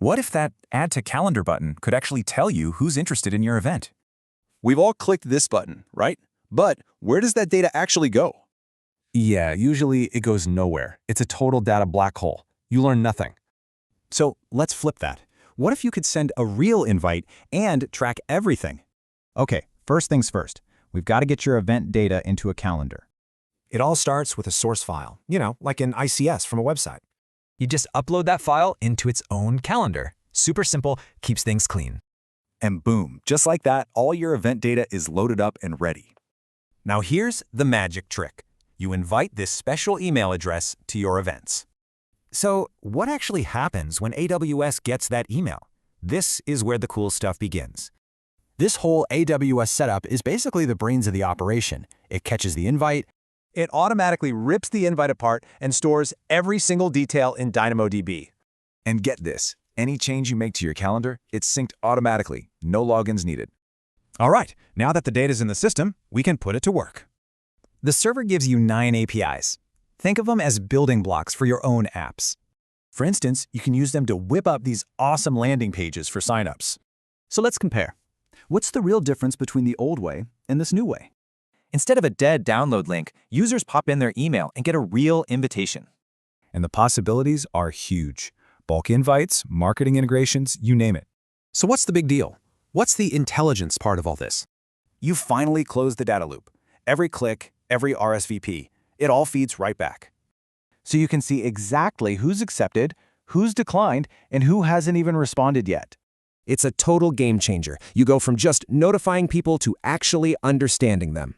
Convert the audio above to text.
What if that Add to Calendar button could actually tell you who's interested in your event? We've all clicked this button, right? But where does that data actually go? Yeah, usually it goes nowhere. It's a total data black hole. You learn nothing. So let's flip that. What if you could send a real invite and track everything? Okay, first things first. We've got to get your event data into a calendar. It all starts with a source file, like an ICS from a website. You just upload that file into its own calendar. Super simple, keeps things clean. And boom, just like that, all your event data is loaded up and ready. Now here's the magic trick. You invite this special email address to your events. So what actually happens when AWS gets that email? This is where the cool stuff begins. This whole AWS setup is basically the brains of the operation. It catches the invite. It automatically rips the invite apart and stores every single detail in DynamoDB. And get this, any change you make to your calendar, it's synced automatically, no logins needed. All right, now that the data's in the system, we can put it to work. The server gives you 9 APIs. Think of them as building blocks for your own apps. For instance, you can use them to whip up these awesome landing pages for signups. So let's compare. What's the real difference between the old way and this new way? Instead of a dead download link, users pop in their email and get a real invitation. And the possibilities are huge. Bulk invites, marketing integrations, you name it. So what's the big deal? What's the intelligence part of all this? You finally close the data loop. Every click, every RSVP, it all feeds right back. So you can see exactly who's accepted, who's declined, and who hasn't even responded yet. It's a total game changer. You go from just notifying people to actually understanding them.